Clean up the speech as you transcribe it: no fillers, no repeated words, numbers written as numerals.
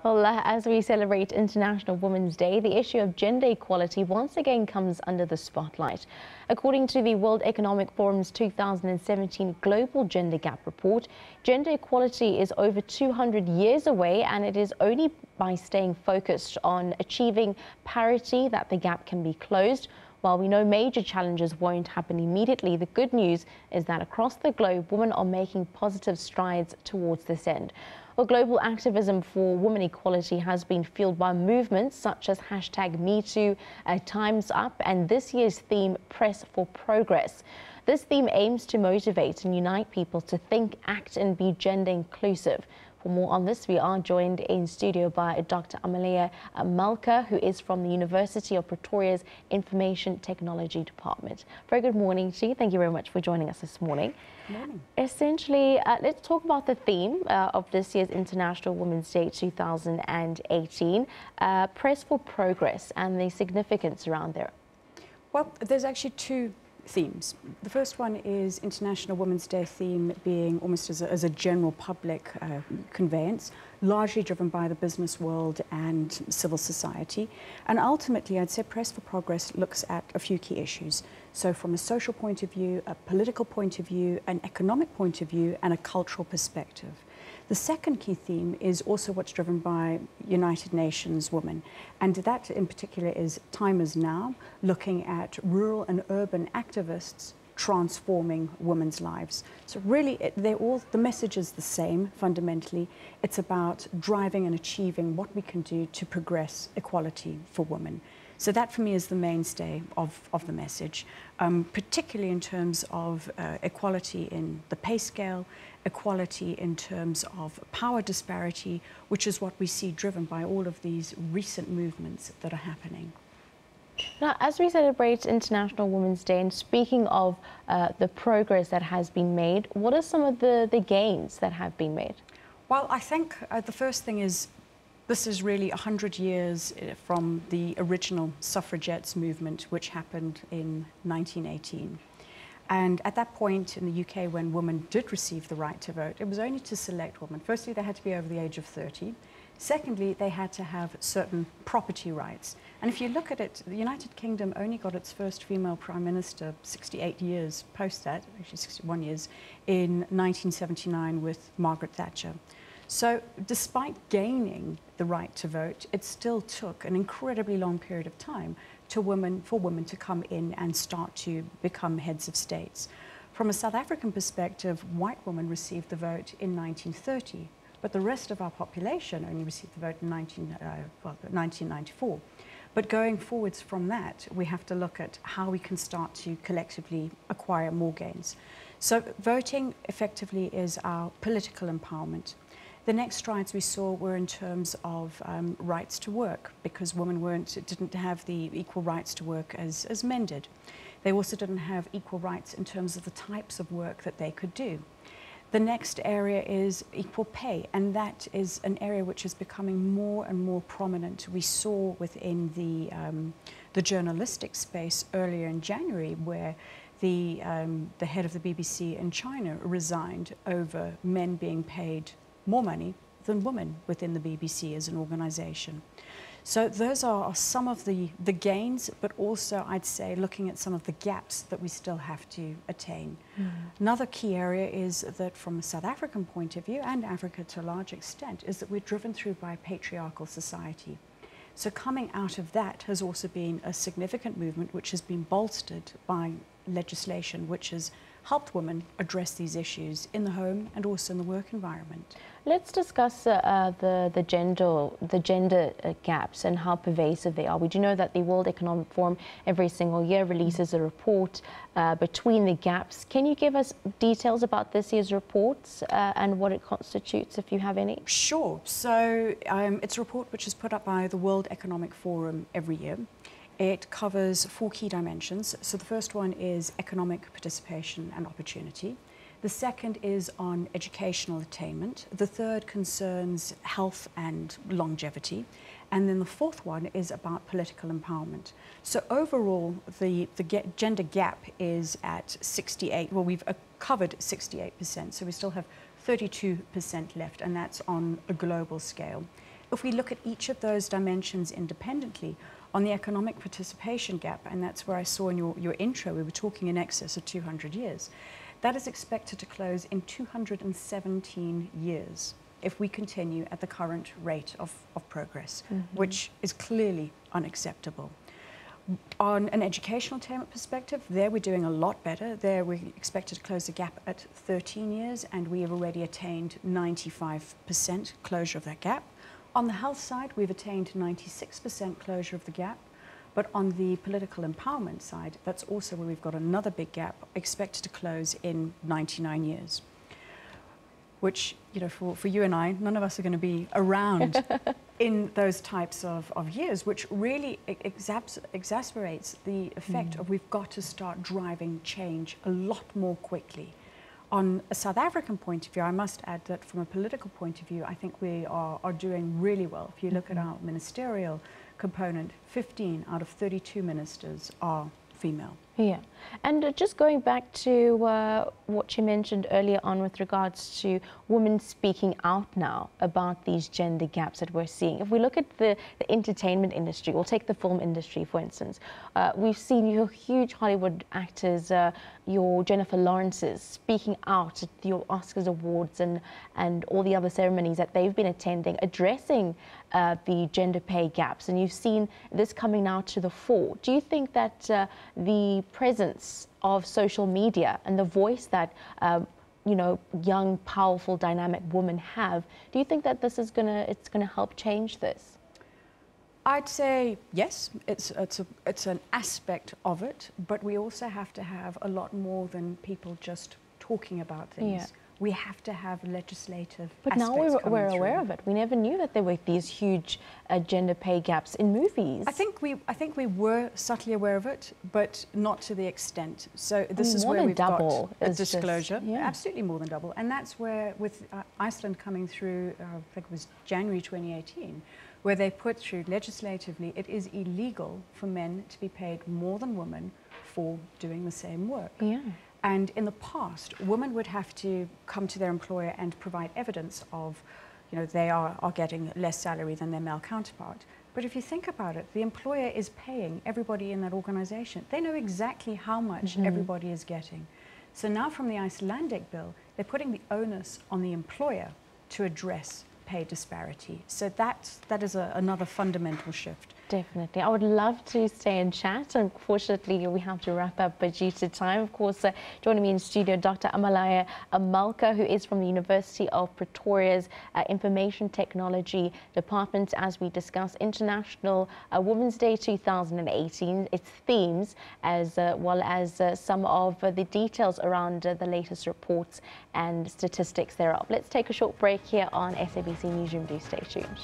Well, as we celebrate International Women's Day, the issue of gender equality once again comes under the spotlight. According to the World Economic Forum's 2017 Global Gender Gap Report, gender equality is over 200 years away, and it is only by staying focused on achieving parity that the gap can be closed. While we know major challenges won't happen immediately, the good news is that across the globe, women are making positive strides towards this end. Well, global activism for women equality has been fueled by movements such as #MeToo, Time's Up, and this year's theme, Press for Progress. This theme aims to motivate and unite people to think, act, and be gender inclusive. For more on this, we are joined in studio by Dr. Amaleya Goneos-Malka, who is from the University of Pretoria's Information Technology Department. Very good morning to you. Thank you very much for joining us this morning. Good morning. Essentially, let's talk about the theme of this year's International Women's Day 2018, Press for Progress, and the significance around there. Well, there's actually two themes. The first one is International Women's Day theme being almost as a general public conveyance, largely driven by the business world and civil society. And ultimately, I'd say Press for Progress looks at a few key issues. So from a social point of view, a political point of view, an economic point of view, and a cultural perspective. The second key theme is also what's driven by United Nations Women, and that in particular is Time is Now, looking at rural and urban activists transforming women's lives. So really, the message is the same fundamentally. It's about driving and achieving what we can do to progress equality for women. So that for me is the mainstay of the message, particularly in terms of equality in the pay scale, equality in terms of power disparity, which is what we see driven by all of these recent movements that are happening. Now, as we celebrate International Women's Day, and speaking of the progress that has been made, what are some of the gains that have been made? Well, I think the first thing is this is really 100 years from the original suffragettes movement, which happened in 1918. And at that point in the UK, when women did receive the right to vote, it was only to select women. Firstly, they had to be over the age of 30. Secondly, they had to have certain property rights. And if you look at it, the United Kingdom only got its first female prime minister 68 years post that, actually 61 years, in 1979 with Margaret Thatcher. So despite gaining the right to vote, it still took an incredibly long period of time for women to come in and start to become heads of states. From a South African perspective, white women received the vote in 1930, but the rest of our population only received the vote in 1994. But going forwards from that, we have to look at how we can start to collectively acquire more gains. So voting effectively is our political empowerment. The next strides we saw were in terms of rights to work, because women didn't have the equal rights to work as men did. They also didn't have equal rights in terms of the types of work that they could do. The next area is equal pay, and that is an area which is becoming more and more prominent. We saw within the journalistic space earlier in January, where the head of the BBC in China resigned over men being paid more money than women within the BBC as an organization. So those are some of the gains, but also I'd say looking at some of the gaps that we still have to attain. Another key area is that from a South African point of view, and Africa to a large extent, is that we're driven through by a patriarchal society. So coming out of that has also been a significant movement which has been bolstered by legislation which has helped women address these issues in the home and also in the work environment. Let's discuss the gender gaps and how pervasive they are. We do know that the World Economic Forum every single year releases a report between the gaps. Can you give us details about this year's reports and what it constitutes, if you have any? Sure. So it's a report which is put up by the World Economic Forum every year. It covers 4 key dimensions. So the first one is economic participation and opportunity. The second is on educational attainment. The third concerns health and longevity. And then the fourth one is about political empowerment. So overall, the gender gap is at 68. Well, we've covered 68%, so we still have 32% left, and that's on a global scale. if we look at each of those dimensions independently, on the economic participation gap, and that's where I saw in your intro, we were talking in excess of 200 years, that is expected to close in 217 years if we continue at the current rate of progress, which is clearly unacceptable. On an educational attainment perspective, there we're doing a lot better. There we're expected to close the gap at 13 years, and we have already attained 95% closure of that gap. On the health side, we've attained 96% closure of the gap. But on the political empowerment side, that's also where we've got another big gap, expected to close in 99 years. Which, you know, for you and I, none of us are going to be around in those types of years, which really exacerbates the effect of we've got to start driving change a lot more quickly. On a South African point of view, I must add that from a political point of view, I think we are doing really well. If you look at our ministerial component, 15 out of 32 ministers are female. Yeah, and just going back to what you mentioned earlier on with regards to women speaking out now about these gender gaps that we're seeing. If we look at the entertainment industry, we'll take the film industry for instance, we've seen your huge Hollywood actors, your Jennifer Lawrences speaking out at your Oscars awards and all the other ceremonies that they've been attending, addressing the gender pay gaps, and you've seen this coming now to the fore. Do you think that the presence of social media and the voice that you know, young, powerful, dynamic women have, do you think that this is it's gonna help change this? I'd say yes, it's an aspect of it, but we also have to have a lot more than people just talking about things. Yeah. We have to have legislative But aspects now we're coming aware through. of it. We never knew that there were these huge gender pay gaps in movies. I think we were subtly aware of it, but not to the extent. So this is where we've got a disclosure. Just, yeah. Absolutely more than double. And that's where, with Iceland coming through, I think it was January 2018, where they put through legislatively, it is illegal for men to be paid more than women for doing the same work. Yeah. And in the past, women would have to come to their employer and provide evidence of, you know, they are getting less salary than their male counterpart. But if you think about it, the employer is paying everybody in that organization. They know exactly how much everybody is getting. So now from the Icelandic bill, they're putting the onus on the employer to address pay disparity. So that is another fundamental shift. Definitely. I would love to stay and chat. Unfortunately, we have to wrap up, but due to time, of course, joining me in studio, Dr. Amaleya Goneos-Malka, who is from the University of Pretoria's Information Technology Department, as we discuss International Women's Day 2018, its themes, as well as some of the details around the latest reports and statistics thereof. Let's take a short break here on SABC Newsroom. Do stay tuned.